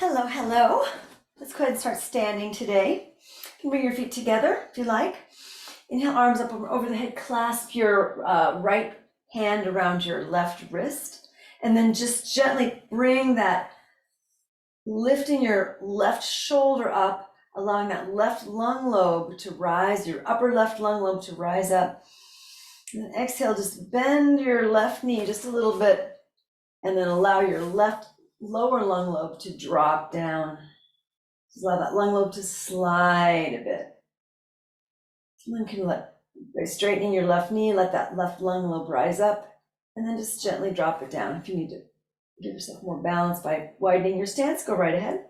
Hello, hello. Let's go ahead and start standing today. You can bring your feet together if you like. Inhale, arms up over the head. Clasp your right hand around your left wrist. And then just gently bring that, lifting your left shoulder up, allowing that left lung lobe to rise, your upper left lung lobe to rise up. And then exhale, just bend your left knee just a little bit, and then allow your left lower lung lobe to drop down. Just allow that lung lobe to slide a bit. And then can by straightening your left knee, let that left lung lobe rise up, and then just gently drop it down. If you need to give yourself more balance by widening your stance, go right ahead.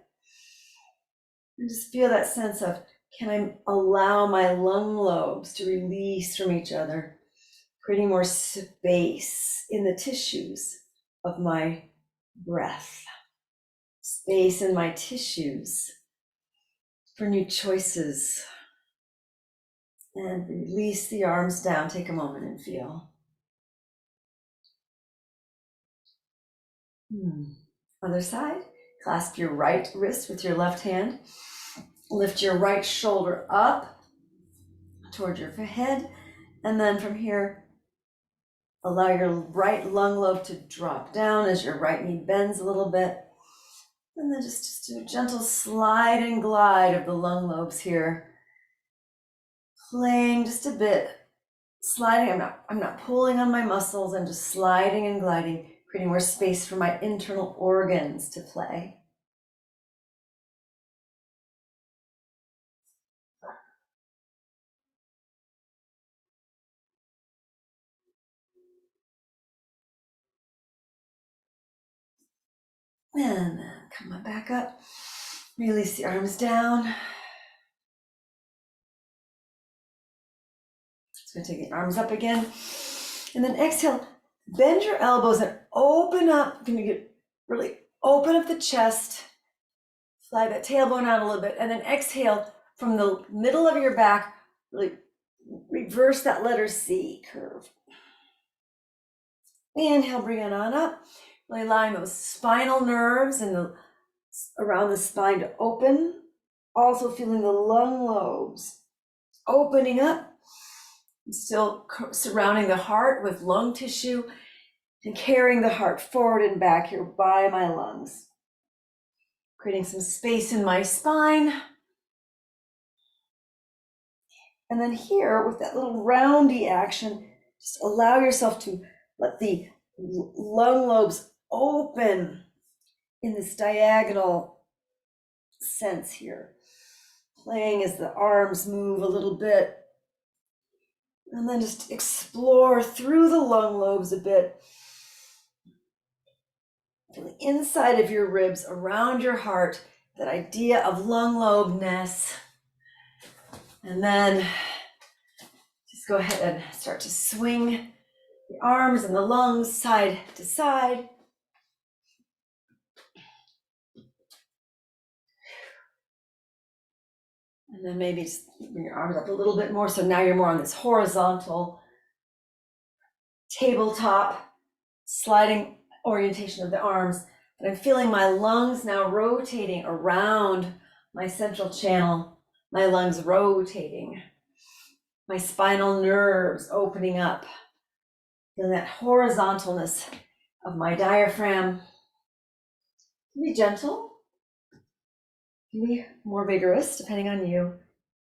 And just feel that sense of, can I allow my lung lobes to release from each other, creating more space in the tissues of my breath, space in my tissues for new choices. And release the arms down. Take a moment and feel. Other side. Clasp your right wrist with your left hand. Lift your right shoulder up toward your head. And then from here, allow your right lung lobe to drop down as your right knee bends a little bit. And then just do a gentle slide and glide of the lung lobes here. Playing just a bit, sliding. I'm not pulling on my muscles. I'm just sliding and gliding, creating more space for my internal organs to play. And then come on back up. Release the arms down. So take the arms up again. And then exhale, bend your elbows and open up. Can you get really open up the chest, slide that tailbone out a little bit, and then exhale from the middle of your back, really reverse that letter C curve. Inhale, bring it on up, really allowing those spinal nerves and around the spine to open. Also feeling the lung lobes opening up. Still surrounding the heart with lung tissue and carrying the heart forward and back here by my lungs. Creating some space in my spine. And then here with that little roundy action, just allow yourself to let the lung lobes open in this diagonal sense here. Playing as the arms move a little bit. And then just explore through the lung lobes a bit. Feel the inside of your ribs, around your heart, that idea of lung lobe-ness. And then just go ahead and start to swing the arms and the lungs side to side. And then maybe just bring your arms up a little bit more. So now you're more on this horizontal tabletop sliding orientation of the arms. But I'm feeling my lungs now rotating around my central channel, my lungs rotating, my spinal nerves opening up. Feeling that horizontalness of my diaphragm. Be gentle. Be more vigorous, depending on you.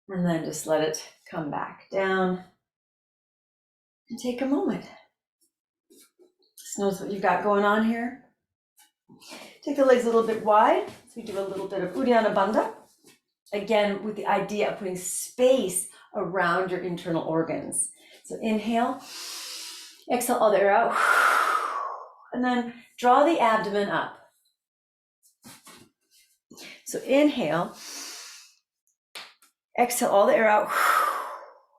And then just let it come back down. And take a moment. Just notice what you've got going on here. Take the legs a little bit wide. So we do a little bit of uddiayana banda. Again, with the idea of putting space around your internal organs. So inhale. Exhale all the air out. And then draw the abdomen up. So inhale, exhale all the air out,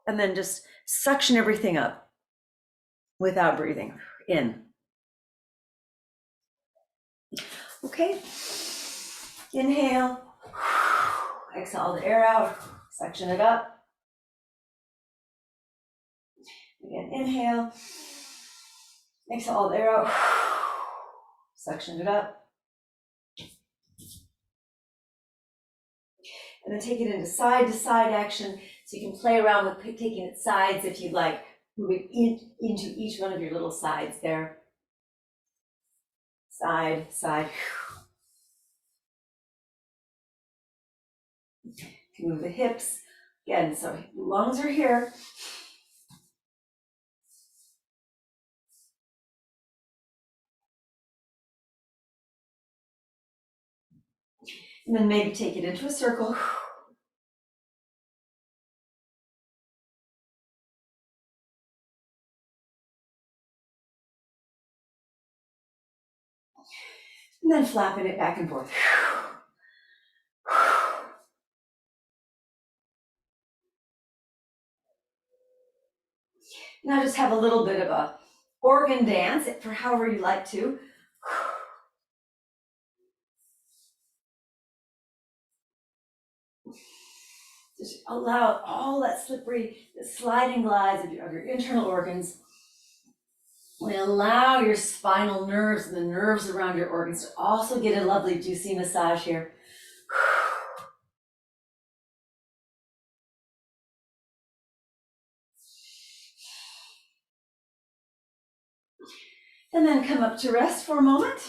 and then just suction everything up without breathing in. Okay, inhale, exhale all the air out, suction it up. Again, inhale, exhale all the air out, suction it up. and then take it into side to side action. So you can play around with taking it sides if you'd like, moving into each one of your little sides there. Side, side. You can move the hips. Again, so lungs are here. And then maybe take it into a circle. And then flapping it back and forth. Now just have a little bit of a organ dance for however you like to. Just allow all that slippery, the sliding glides of your internal organs. We allow your spinal nerves and the nerves around your organs to also get a lovely juicy massage here. And then come up to rest for a moment.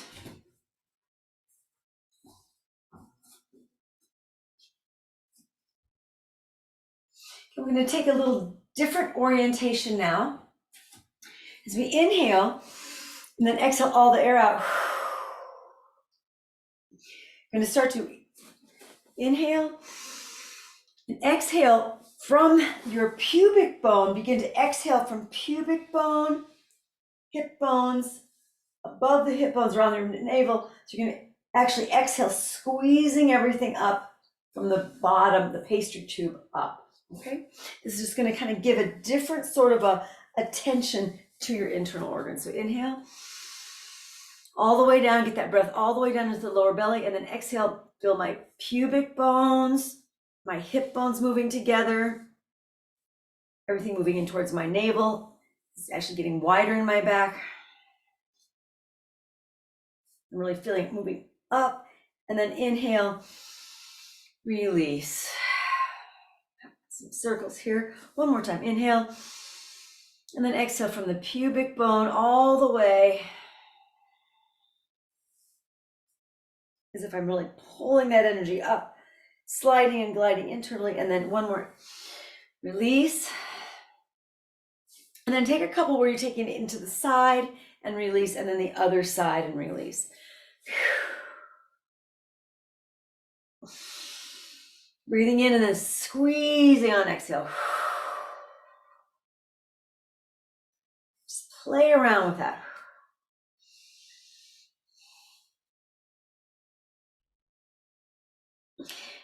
We're going to take a little different orientation now. As we inhale, and then exhale all the air out. We're going to start to inhale and exhale from your pubic bone. Begin to exhale from pubic bone, hip bones, above the hip bones, around your navel. So you're going to actually exhale, squeezing everything up from the bottom, the pastry tube up. Okay, this is just going to kind of give a different sort of a attention to your internal organs. So inhale all the way down, get that breath all the way down into the lower belly, and then exhale, feel my pubic bones, my hip bones moving together, everything moving in towards my navel. It's actually getting wider in my back. I'm really feeling it moving up, and then inhale, release. Some circles here. One more time, inhale, and then exhale from the pubic bone all the way, as if I'm really pulling that energy up, sliding and gliding internally, and then one more, release. And then take a couple where you're taking it into the side and release, and then the other side and release. Breathing in and then squeezing on exhale. Just play around with that.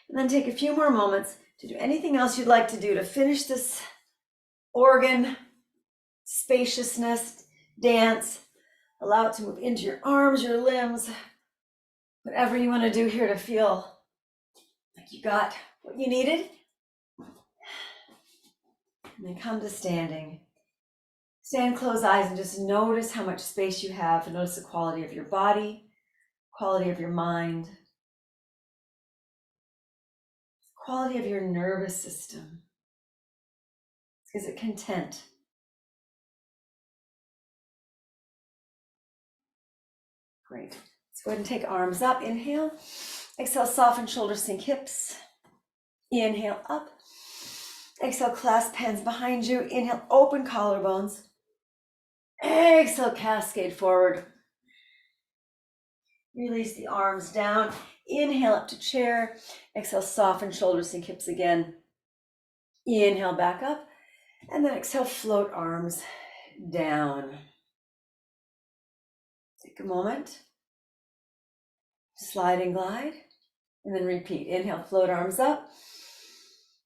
And then take a few more moments to do anything else you'd like to do to finish this organ spaciousness dance. Allow it to move into your arms, your limbs, whatever you want to do here to feel like you got what you needed. And then come to standing. Stand, close eyes, and just notice how much space you have, and notice the quality of your body, quality of your mind, quality of your nervous system. Is it content? Great. Let's go ahead and take arms up. Inhale. Exhale, soften shoulders, sink hips. Inhale, up. Exhale, clasp hands behind you. Inhale, open collarbones. Exhale, cascade forward. Release the arms down. Inhale up to chair. Exhale, soften shoulders, sink hips again. Inhale, back up. And then exhale, float arms down. Take a moment. Slide and glide. And then repeat. Inhale, float arms up.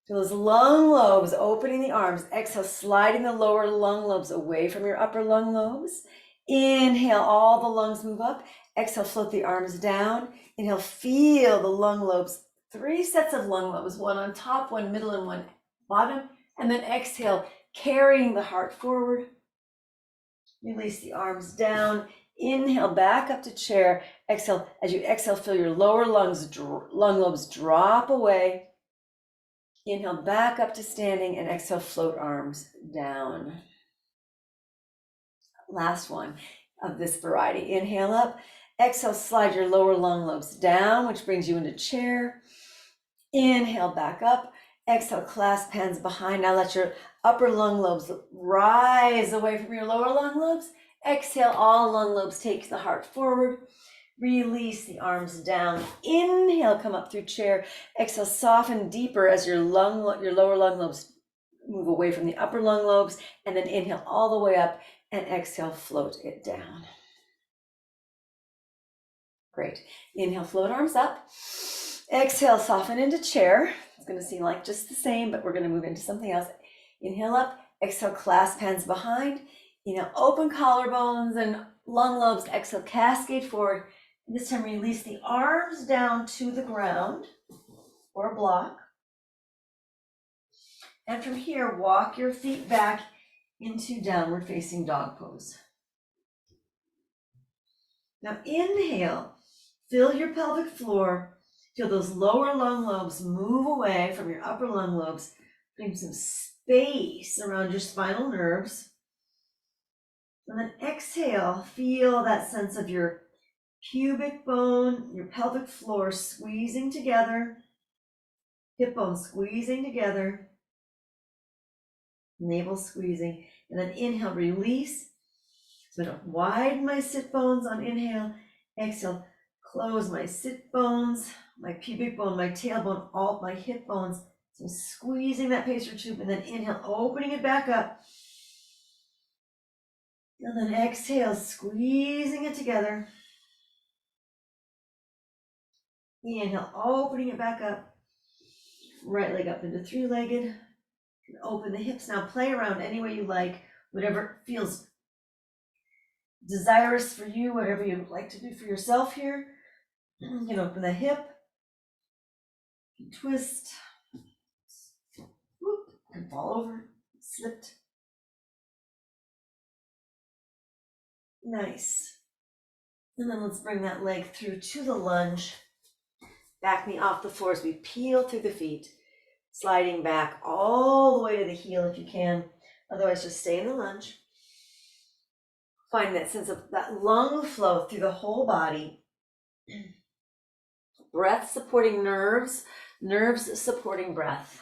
Feel those lung lobes opening the arms. Exhale, sliding the lower lung lobes away from your upper lung lobes. Inhale, all the lungs move up. Exhale, float the arms down. Inhale, feel the lung lobes. 3 sets of lung lobes, one on top, one middle, and one bottom. And then exhale, carrying the heart forward. Release the arms down. Inhale, back up to chair. Exhale, as you exhale, feel your lower lung lobes drop away. Inhale back up to standing and exhale, float arms down. Last one of this variety. Inhale up, exhale, slide your lower lung lobes down, which brings you into chair. Inhale back up, exhale, clasp hands behind. Now let your upper lung lobes rise away from your lower lung lobes. Exhale, all lung lobes take the heart forward. Release the arms down. Inhale, come up through chair. Exhale, soften deeper as your lower lung lobes move away from the upper lung lobes. And then inhale all the way up and exhale, float it down. Great. Inhale, float arms up. Exhale, soften into chair. It's going to seem like just the same, but we're going to move into something else. Inhale up. Exhale, clasp hands behind. Inhale, open collarbones and lung lobes. Exhale, cascade forward. This time, release the arms down to the ground or a block. And from here, walk your feet back into downward facing dog pose. Now inhale, fill your pelvic floor. Feel those lower lung lobes move away from your upper lung lobes. Bring some space around your spinal nerves. And then exhale, feel that sense of your pubic bone, your pelvic floor squeezing together, hip bone squeezing together, navel squeezing, and then inhale, release. So I'm going to widen my sit bones on inhale, exhale, close my sit bones, my pubic bone, my tailbone, all my hip bones. So I'm squeezing that pacer tube, and then inhale, opening it back up. And then exhale, squeezing it together. Inhale, opening it back up. Right leg up into three-legged. Open the hips. Now play around any way you like, whatever feels desirous for you, whatever you like to do for yourself here. You can open the hip, twist, whoop, and fall over, slipped. Nice. And then let's bring that leg through to the lunge. Back knee off the floor as we peel through the feet, sliding back all the way to the heel if you can. Otherwise, just stay in the lunge. Find that sense of that lung flow through the whole body. Breath supporting nerves, nerves supporting breath.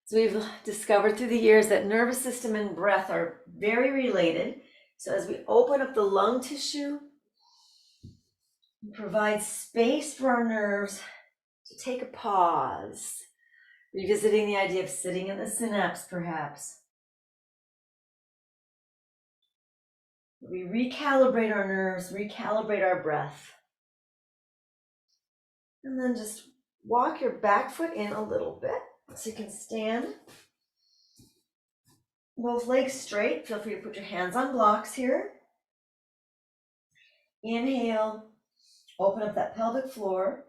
So we've discovered through the years that nervous system and breath are very related. So as we open up the lung tissue, provide space for our nerves to take a pause, revisiting the idea of sitting in the synapse perhaps. We recalibrate our nerves, recalibrate our breath. And then just walk your back foot in a little bit so you can stand. Both legs straight. Feel free to put your hands on blocks here. Inhale, open up that pelvic floor,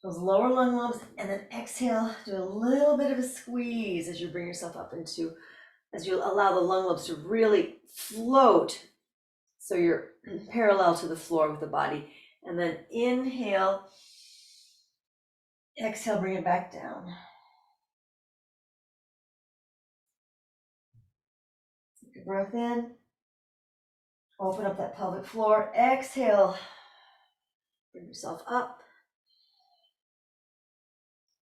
those lower lung lobes, and then exhale, do a little bit of a squeeze as you bring yourself up into, as you allow the lung lobes to really float so you're parallel to the floor with the body. And then inhale, exhale, bring it back down. Take a breath in, open up that pelvic floor, exhale, bring yourself up.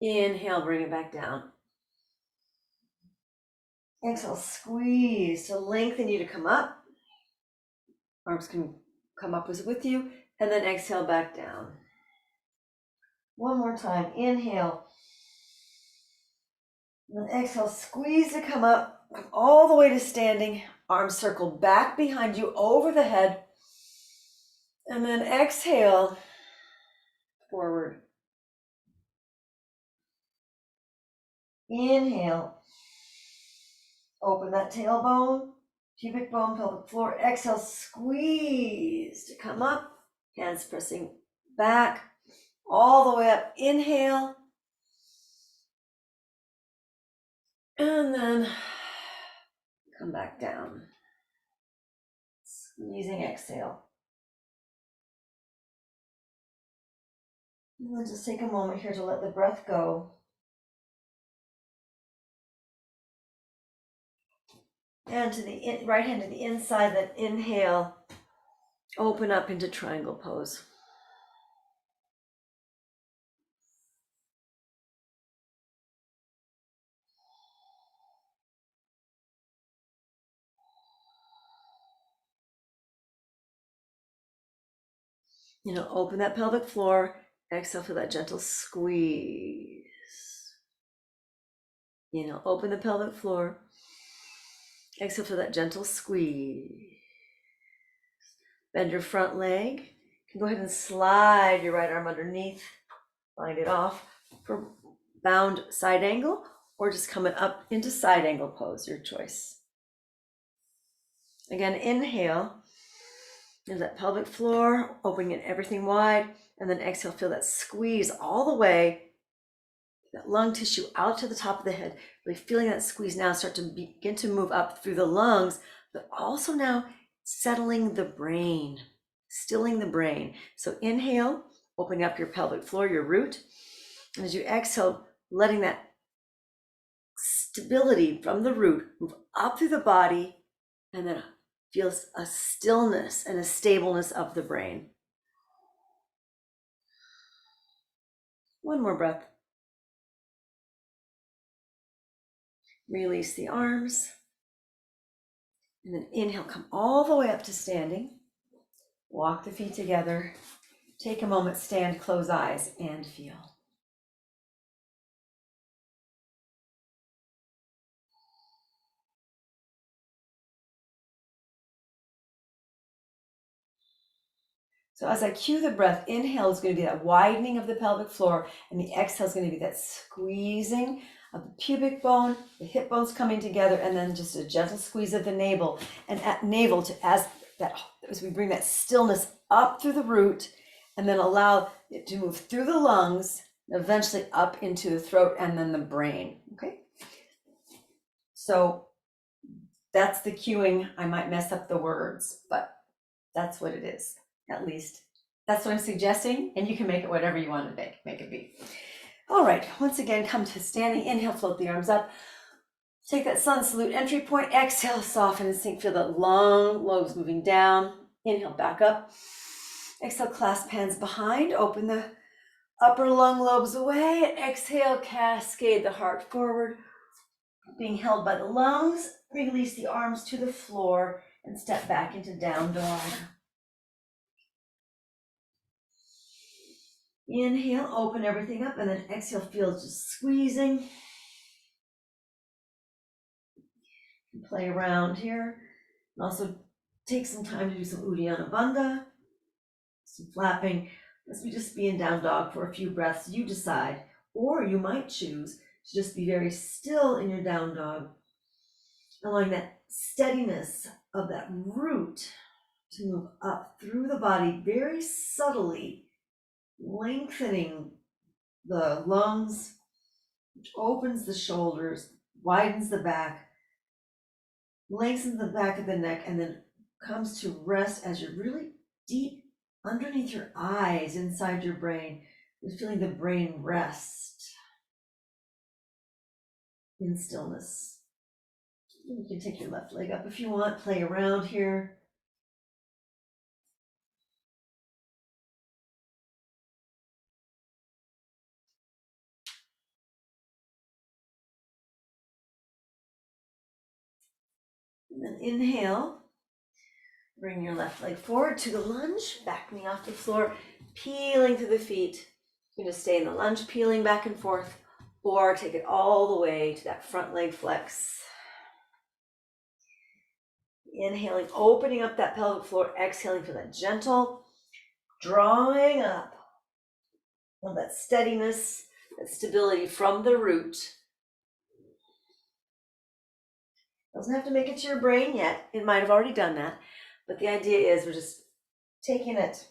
Inhale, bring it back down. Exhale, squeeze to lengthen you to come up. Arms can come up as with you, and then exhale back down. One more time, inhale. And then exhale, squeeze to come up, come all the way to standing. Arms circle back behind you over the head. And then exhale, forward. Inhale. Open that tailbone, pubic bone, pelvic floor. Exhale, squeeze to come up. Hands pressing back, all the way up. Inhale. And then come back down. Squeezing, exhale. And then just take a moment here to let the breath go. And to the right hand to the inside, then inhale, open up into triangle pose. Open that pelvic floor. Exhale for that gentle squeeze. Open the pelvic floor. Exhale for that gentle squeeze. Bend your front leg. You can go ahead and slide your right arm underneath. Slide it off for bound side angle, or just coming up into side angle pose, your choice. Again, inhale. Into that pelvic floor, opening everything wide, and then exhale, feel that squeeze all the way, that lung tissue out to the top of the head, really feeling that squeeze now start to begin to move up through the lungs, but also now settling the brain, stilling the brain. So inhale, opening up your pelvic floor, your root, and as you exhale, letting that stability from the root move up through the body, and then feels a stillness and a stableness of the brain. One more breath. Release the arms. And then inhale, come all the way up to standing. Walk the feet together. Take a moment, stand, close eyes, and feel. So as I cue the breath, inhale is going to be that widening of the pelvic floor, and the exhale is going to be that squeezing of the pubic bone, the hip bones coming together, and then just a gentle squeeze of the navel, and at navel as we bring that stillness up through the root, and then allow it to move through the lungs, and eventually up into the throat and then the brain. Okay. So that's the cueing. I might mess up the words, but that's what it is. At least that's what I'm suggesting, and you can make it whatever you want to make it be. All right, once again, come to standing. Inhale, float the arms up. Take that sun salute entry point. Exhale, soften and sink. Feel the long lobes moving down. Inhale, back up. Exhale, clasp hands behind. Open the upper lung lobes away. And exhale, cascade the heart forward. Being held by the lungs, release the arms to the floor and step back into down dog. Inhale, open everything up, and then exhale, feel just squeezing. Play around here. Also take some time to do some uddiayana banda, some flapping. As we just be in down dog for a few breaths, you decide, or you might choose to just be very still in your down dog, allowing that steadiness of that root to move up through the body very subtly, lengthening the lungs, which opens the shoulders, widens the back, lengthens the back of the neck, and then comes to rest as you're really deep underneath your eyes, inside your brain, and feeling the brain rest in stillness. You can take your left leg up if you want, play around here. And then inhale, bring your left leg forward to the lunge, back knee off the floor, peeling through the feet. You're gonna stay in the lunge, peeling back and forth, or take it all the way to that front leg flex. Inhaling, opening up that pelvic floor, exhaling for that gentle drawing up of that steadiness, that stability from the root. Doesn't have to make it to your brain yet. It might have already done that. But the idea is we're just taking it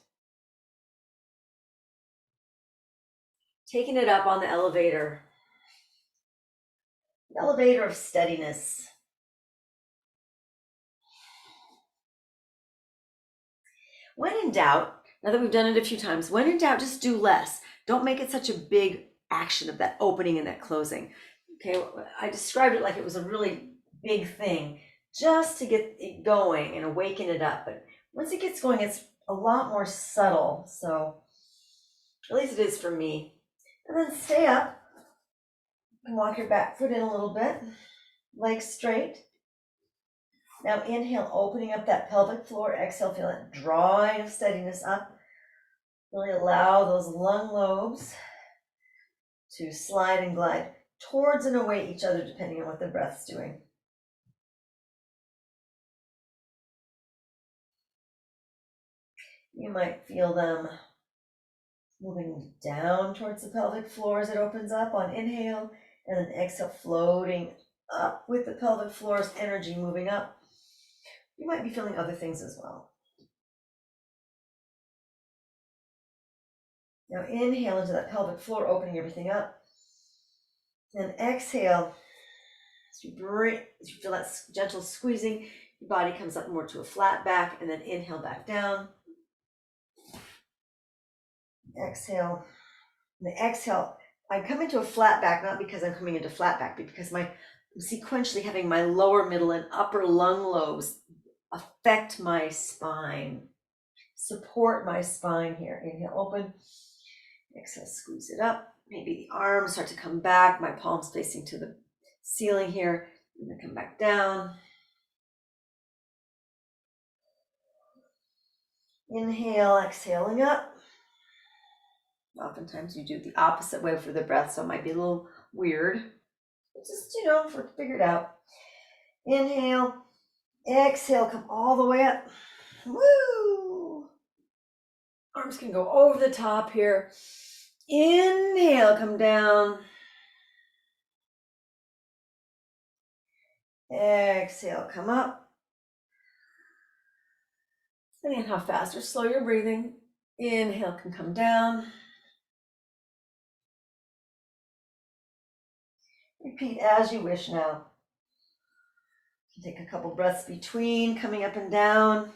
up on the elevator of steadiness. When in doubt, Now that we've done it a few times, when in doubt, just do less. Don't make it such a big action of that opening and that closing. Okay, I described it like it was a really big thing just to get it going and awaken it up. But once it gets going, it's a lot more subtle. So at least it is for me. And then stay up and walk your back foot in a little bit, legs straight. Now inhale, opening up that pelvic floor. Exhale, feel that drawing of steadiness up. Really allow those lung lobes to slide and glide towards and away each other, depending on what the breath's doing. You might feel them moving down towards the pelvic floor as it opens up on inhale, and then exhale, floating up with the pelvic floor's energy moving up. You might be feeling other things as well. Now inhale into that pelvic floor, opening everything up. And exhale, as you feel that gentle squeezing, your body comes up more to a flat back, and then inhale back down. Exhale. And the exhale, I'm coming to a flat back, not because I'm coming into flat back, but because I'm sequentially having my lower, middle, and upper lung lobes affect my spine, support my spine here. Inhale, open. Exhale, squeeze it up. Maybe the arms start to come back, my palms facing to the ceiling here, and then come back down. Inhale, exhaling up. Oftentimes you do it the opposite way for the breath, so it might be a little weird. But just, figure it out. Inhale, exhale, come all the way up. Woo! Arms can go over the top here. Inhale, come down. Exhale, come up. Depending on how fast or slow you're breathing, inhale can come down. Repeat as you wish now. You can take a couple breaths between, coming up and down.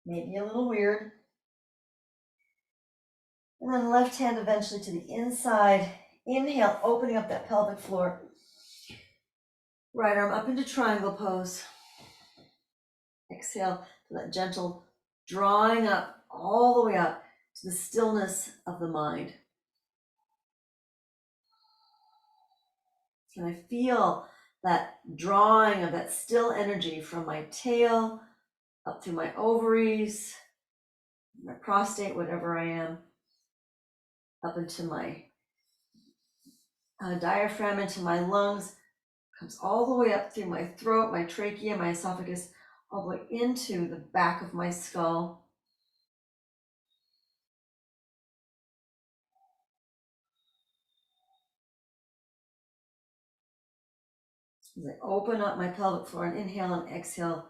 Maybe a little weird. And then left hand eventually to the inside. Inhale, opening up that pelvic floor. Right arm up into triangle pose. Exhale to that gentle drawing up all the way up to the stillness of the mind. Can I feel that drawing of that still energy from my tail up through my ovaries, my prostate, whatever I am, up into my diaphragm, into my lungs, comes all the way up through my throat, my trachea, my esophagus, all the way into the back of my skull. As I open up my pelvic floor and inhale and exhale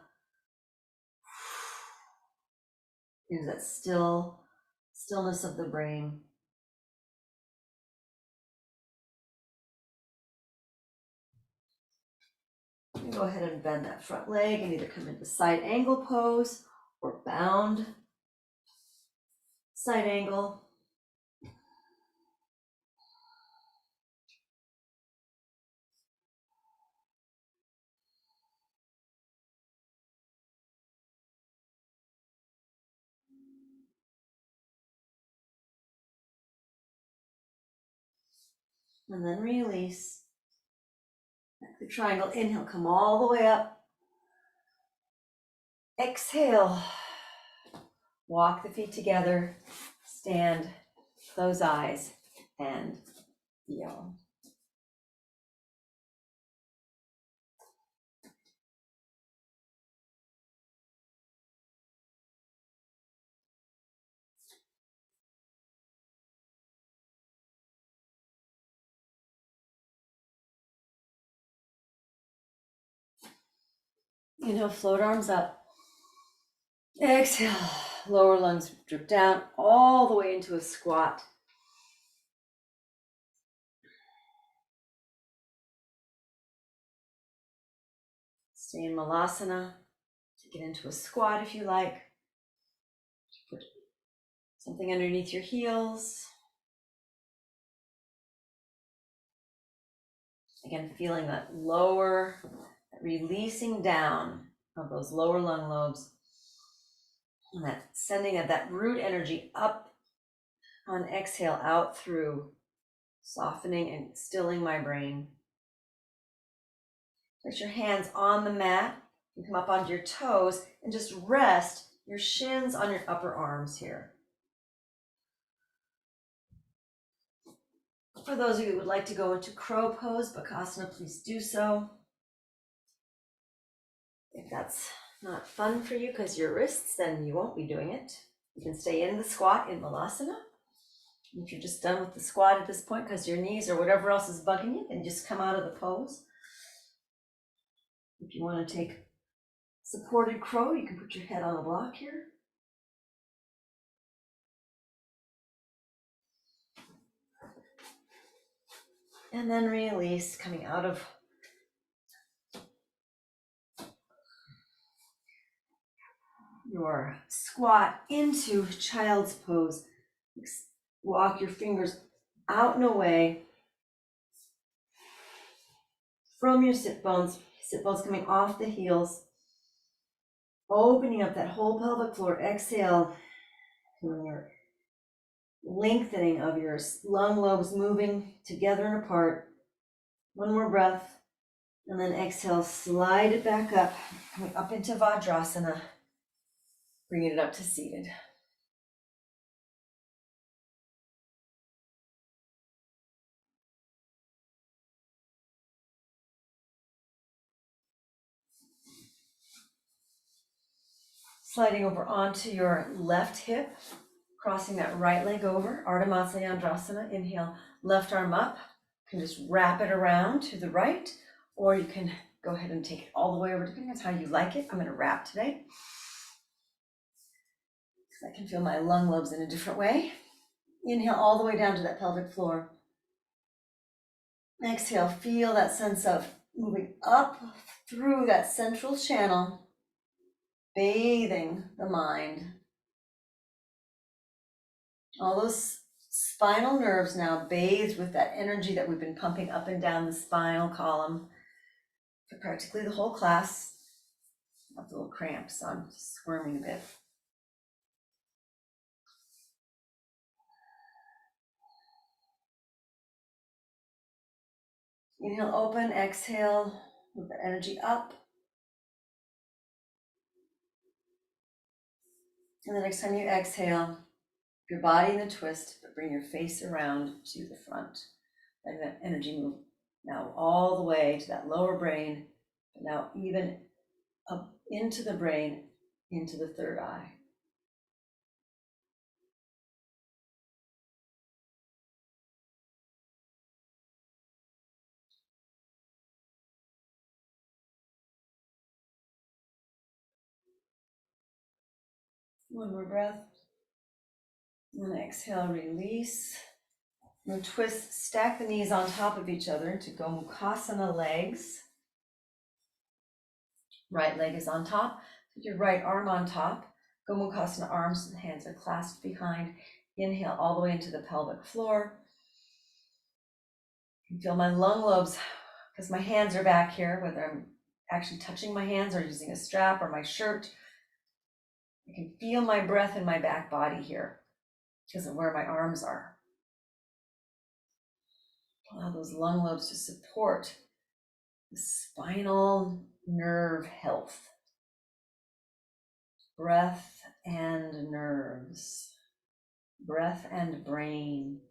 into that stillness of the brain. Go ahead and bend that front leg and either come into side angle pose or bound side angle. And then release. Back to triangle. Inhale, come all the way up. Exhale. Walk the feet together. Stand, close eyes, and feel. Inhale, float arms up. Exhale, lower lungs drip down all the way into a squat. Stay in malasana. Take it into a squat if you like. Put something underneath your heels. Again, feeling that lower, releasing down of those lower lung lobes. And that sending of that root energy up on exhale out through, softening and stilling my brain. Place your hands on the mat. You come up onto your toes and just rest your shins on your upper arms here. For those of you who would like to go into crow pose, bhastrika, please do so. If that's not fun for you because your wrists, then you won't be doing it. You can stay in the squat in malasana. If you're just done with the squat at this point because your knees or whatever else is bugging you, then just come out of the pose. If you want to take supported crow, you can put your head on the block here. And then release, coming out of your squat into child's pose. Walk your fingers out and away from your sit bones coming off the heels, opening up that whole pelvic floor. Exhale, when you're lengthening of your lung lobes moving together and apart. One more breath, and then exhale, slide it back up, coming up into vajrasana, bringing it up to seated. Sliding over onto your left hip, crossing that right leg over, ardha matsyendrasana. Inhale, left arm up. You can just wrap it around to the right, or you can go ahead and take it all the way over, depending on how you like it. I'm going to wrap today, because I can feel my lung lobes in a different way. Inhale all the way down to that pelvic floor. Exhale, feel that sense of moving up through that central channel, bathing the mind. All those spinal nerves now bathed with that energy that we've been pumping up and down the spinal column for practically the whole class. I have a little cramps, so I'm squirming a bit. Inhale, open, exhale, move the energy up. And the next time you exhale, your body in a twist, but bring your face around to the front. Let that energy move now all the way to that lower brain, but now even up into the brain, into the third eye. One more breath. And then exhale, release. And twist, stack the knees on top of each other into gomukhasana legs. Right leg is on top. Put your right arm on top. Gomukhasana arms and hands are clasped behind. Inhale all the way into the pelvic floor. You can feel my lung lobes because my hands are back here, whether I'm actually touching my hands or using a strap or my shirt. I can feel my breath in my back body here because of where my arms are. Allow those lung lobes to support the spinal nerve health. Breath and nerves. Breath and brain.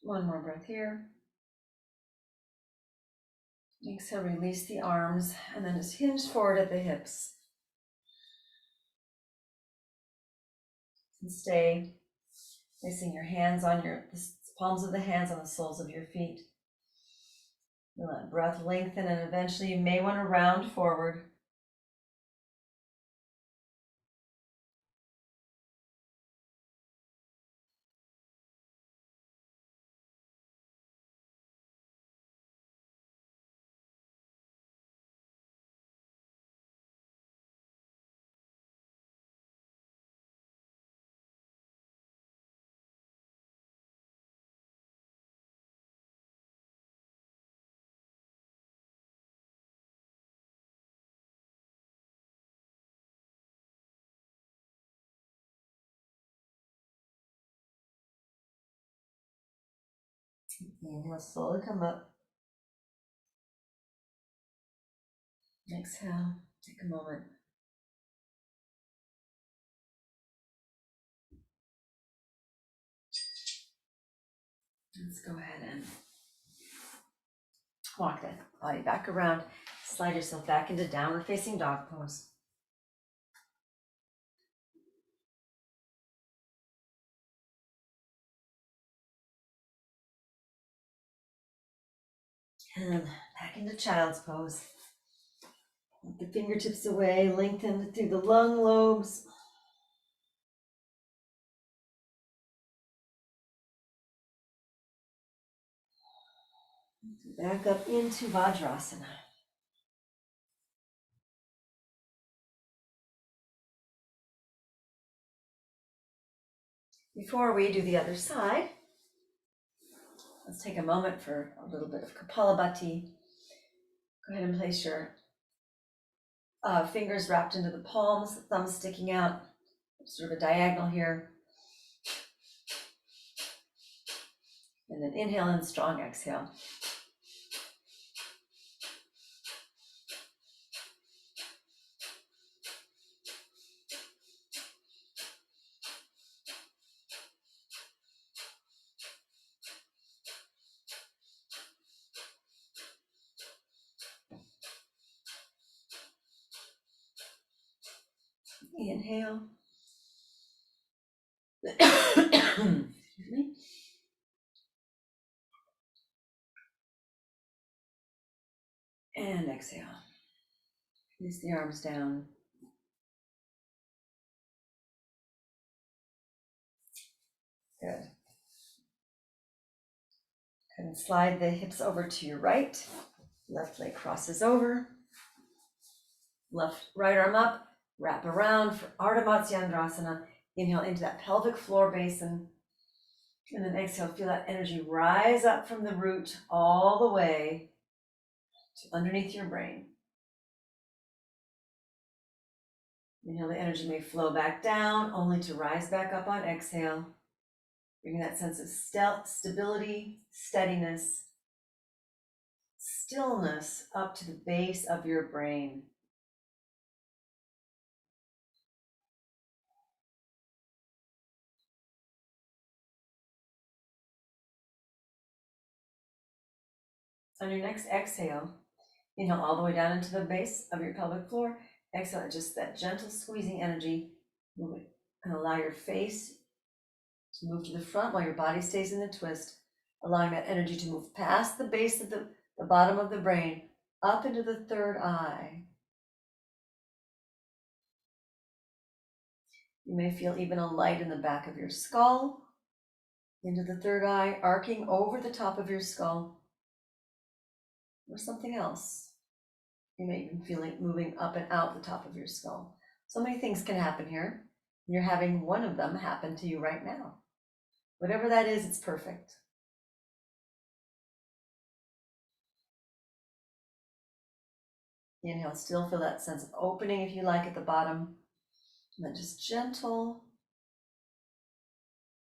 One more breath here. Exhale, release the arms, and then just hinge forward at the hips. And stay placing your hands on the palms of the hands on the soles of your feet. You let breath lengthen, and eventually you may want to round forward. Inhale, slowly come up. Exhale, take a moment. Let's go ahead and walk that body back around. Slide yourself back into downward facing dog pose. And back into child's pose. Let the fingertips away, lengthen through the lung lobes. Back up into vajrasana. Before we do the other side, let's take a moment for a little bit of kapalbhati. Go ahead and place your fingers wrapped into the palms, thumbs sticking out, sort of a diagonal here. And then inhale and strong exhale. Inhale. Excuse me. And exhale. Release the arms down. Good. And slide the hips over to your right. Left leg crosses over. Right arm up. Wrap around for ardha matsyendrasana. Inhale into that pelvic floor basin. And then exhale, feel that energy rise up from the root all the way to underneath your brain. Inhale, the energy may flow back down, only to rise back up on exhale. Bringing that sense of stability, steadiness, stillness up to the base of your brain. On your next exhale, inhale all the way down into the base of your pelvic floor. Exhale, just that gentle squeezing energy. Move it and allow your face to move to the front while your body stays in the twist, allowing that energy to move past the base of the bottom of the brain, up into the third eye. You may feel even a light in the back of your skull, into the third eye, arcing over the top of your skull, or something else. You may even feel it moving up and out the top of your skull. So many things can happen here. You're having one of them happen to you right now. Whatever that is, it's perfect. Inhale, still feel that sense of opening if you like at the bottom. And then just gentle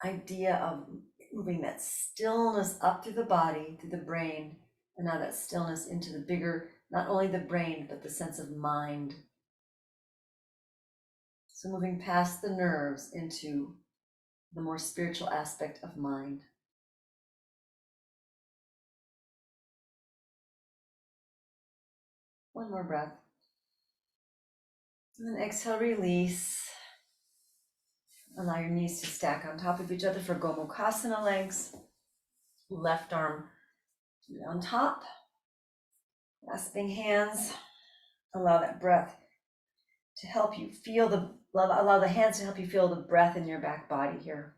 idea of moving that stillness up through the body, through the brain, and now that stillness into the bigger, not only the brain, but the sense of mind. So moving past the nerves into the more spiritual aspect of mind. One more breath. And then exhale, release. Allow your knees to stack on top of each other for gomukhasana legs. Left arm on top. Clasping hands. Allow that breath to help you feel allow the hands to help you feel the breath in your back body here.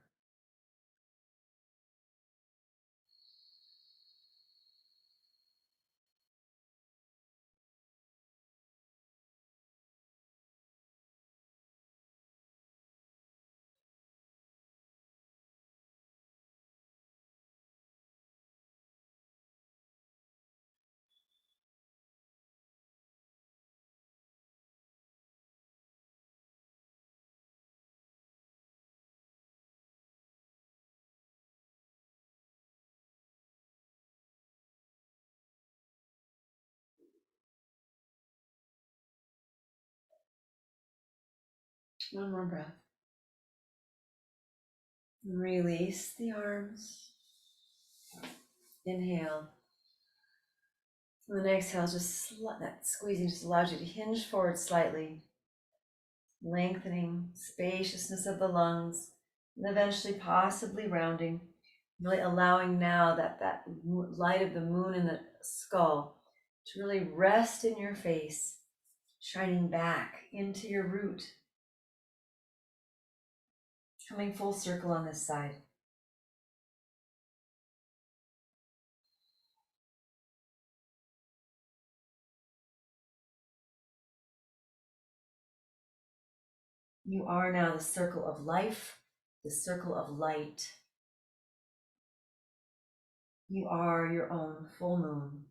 One more breath. And release the arms. Inhale. And then exhale, just that squeezing just allows you to hinge forward slightly, lengthening spaciousness of the lungs, and eventually possibly rounding, really allowing now that light of the moon in the skull to really rest in your face, shining back into your root, coming full circle on this side. You are now the circle of life, the circle of light. You are your own full moon.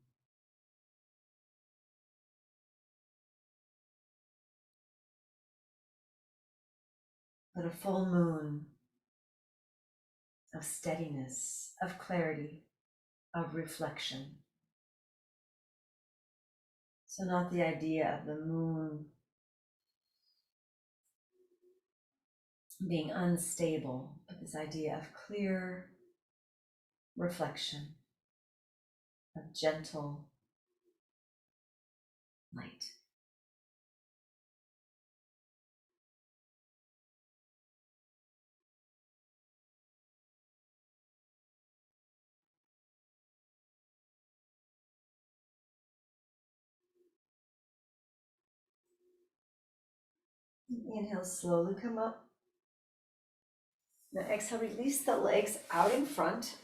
But a full moon of steadiness, of clarity, of reflection. So not the idea of the moon being unstable, but this idea of clear reflection, of gentle light. Inhale, slowly come up. Now exhale, release the legs out in front.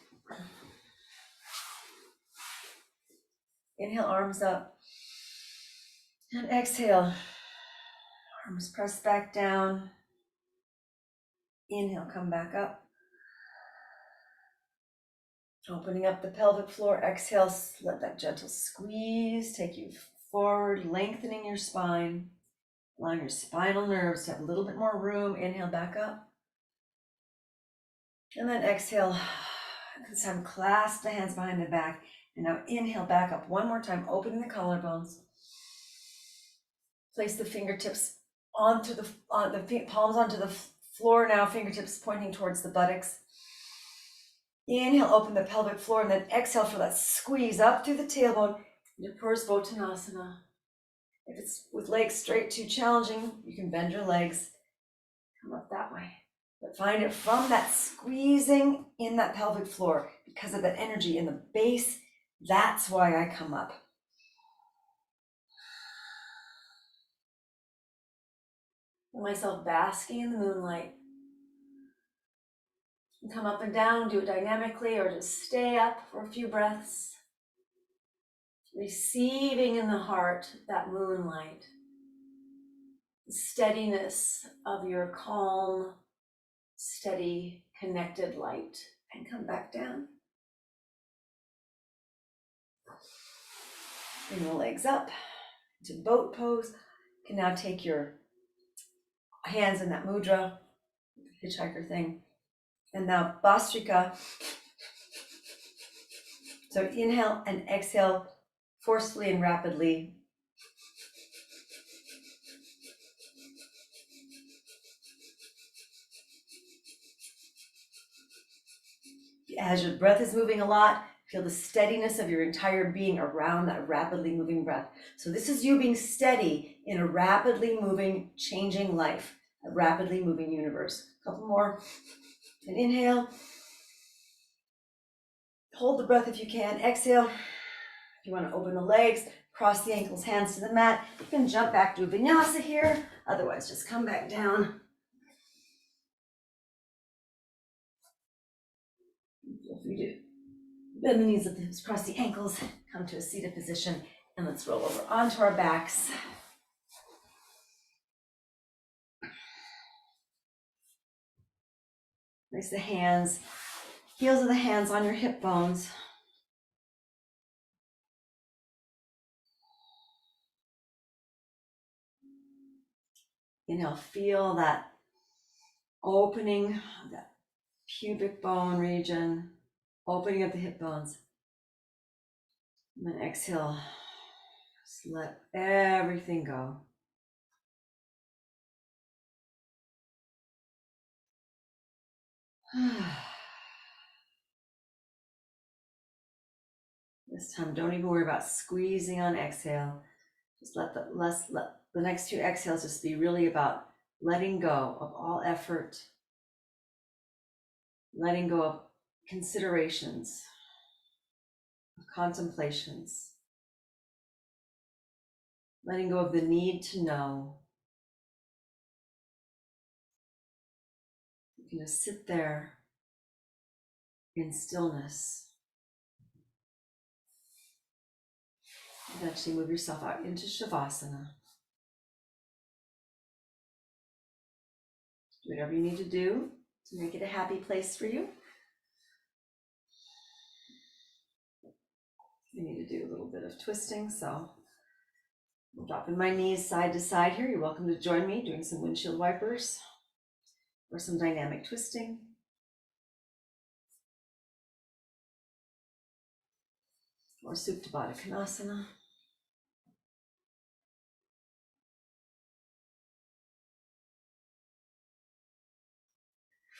Inhale, arms up. And exhale, arms press back down. Inhale, come back up. Opening up the pelvic floor. Exhale, let that gentle squeeze take you forward, lengthening your spine, allowing your spinal nerves to have a little bit more room. Inhale, back up. And then exhale, this time clasp the hands behind the back. And now inhale, back up one more time, opening the collarbones. Place the fingertips onto the palms onto the floor now, fingertips pointing towards the buttocks. Inhale, open the pelvic floor, and then exhale for that squeeze up through the tailbone into purvottansasana. If it's with legs straight too challenging, you can bend your legs, come up that way. But find it from that squeezing in that pelvic floor because of the energy in the base. That's why I come up. Feel myself basking in the moonlight. And come up and down, do it dynamically, or just stay up for a few breaths. Receiving in the heart that moonlight, the steadiness of your calm, steady, connected light, and come back down. Bring the legs up to boat pose. You can now take your hands in that mudra, hitchhiker thing, and now bhastrika. So inhale and exhale forcefully and rapidly. As your breath is moving a lot, feel the steadiness of your entire being around that rapidly moving breath. So this is you being steady in a rapidly moving, changing life, a rapidly moving universe. A couple more. And inhale. Hold the breath if you can. Exhale. If you want to open the legs, cross the ankles, hands to the mat. You can jump back to vinyasa here. Otherwise, just come back down. Feel free to bend the knees, lift the hips, cross the ankles, come to a seated position, and let's roll over onto our backs. Place the hands, heels of the hands on your hip bones. Inhale, feel that opening of that pubic bone region, opening of the hip bones. And then exhale, just let everything go. This time, don't even worry about squeezing on exhale. Just let the next few exhales just be really about letting go of all effort, letting go of considerations, of contemplations, letting go of the need to know. You can just sit there in stillness. Eventually move yourself out into shavasana. Do whatever you need to do to make it a happy place for you. I need to do a little bit of twisting, so I'm dropping my knees side to side here. You're welcome to join me doing some windshield wipers or some dynamic twisting. Or Supta Baddha Konasana.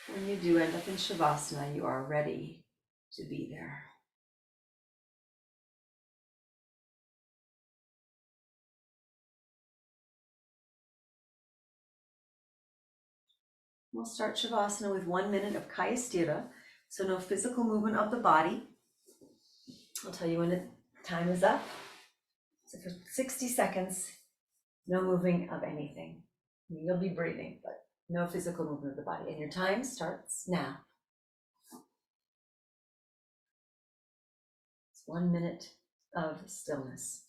When you do end up in Shavasana, you are ready to be there. We'll start Shavasana with 1 minute of Kaya Sthira, so no physical movement of the body. I'll tell you when the time is up. So for 60 seconds, no moving of anything. You'll be breathing, but no physical movement of the body. And your time starts now. It's 1 minute of stillness.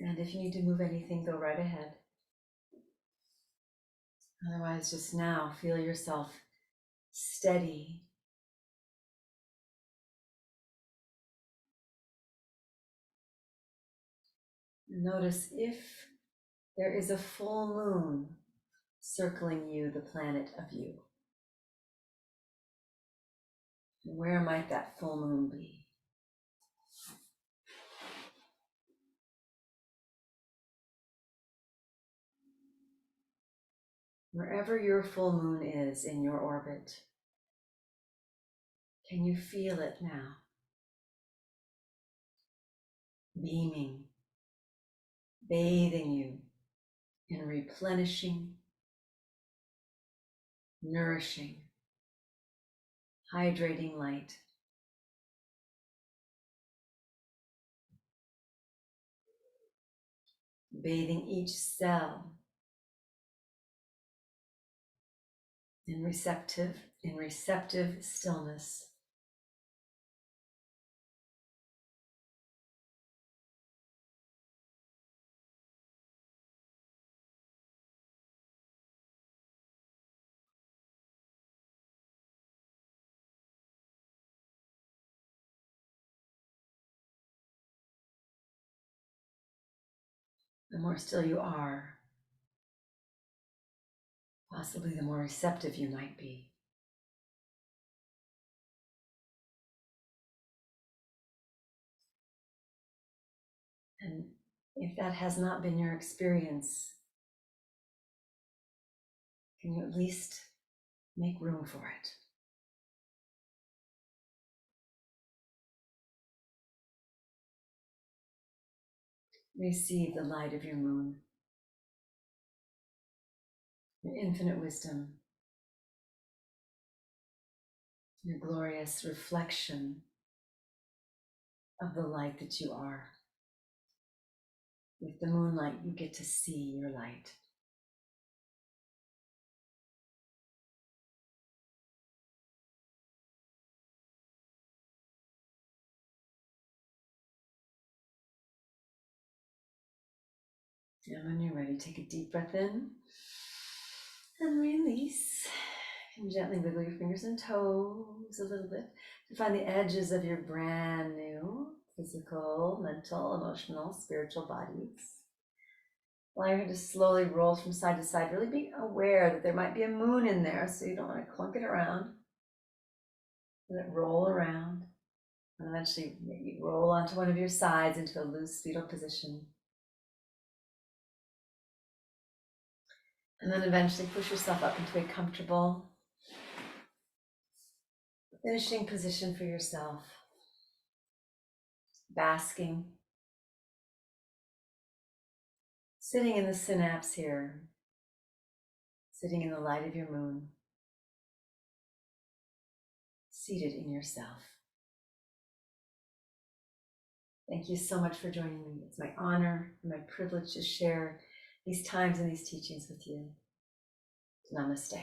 And if you need to move anything, go right ahead. Otherwise, just now feel yourself steady. Notice if there is a full moon circling you, the planet of you. And where might that full moon be? Wherever your full moon is in your orbit, can you feel it now? Beaming, bathing you in replenishing, nourishing, hydrating light. Bathing each cell in receptive stillness. The more still you are, possibly the more receptive you might be. And if that has not been your experience, can you at least make room for it? Receive the light of your moon, your infinite wisdom, your glorious reflection of the light that you are. With the moonlight, you get to see your light. And when you're ready, take a deep breath in and release. And gently wiggle your fingers and toes a little bit to find the edges of your brand new physical, mental, emotional, spiritual bodies. Allow your head to slowly roll from side to side. Really be aware that there might be a moon in there, so you don't want to clunk it around. Let it roll around. And eventually maybe roll onto one of your sides into a loose fetal position. And then eventually push yourself up into a comfortable finishing position for yourself. Basking. Sitting in the synapse here. Sitting in the light of your moon. Seated in yourself. Thank you so much for joining me. It's my honor and my privilege to share these times and these teachings with you. Namaste.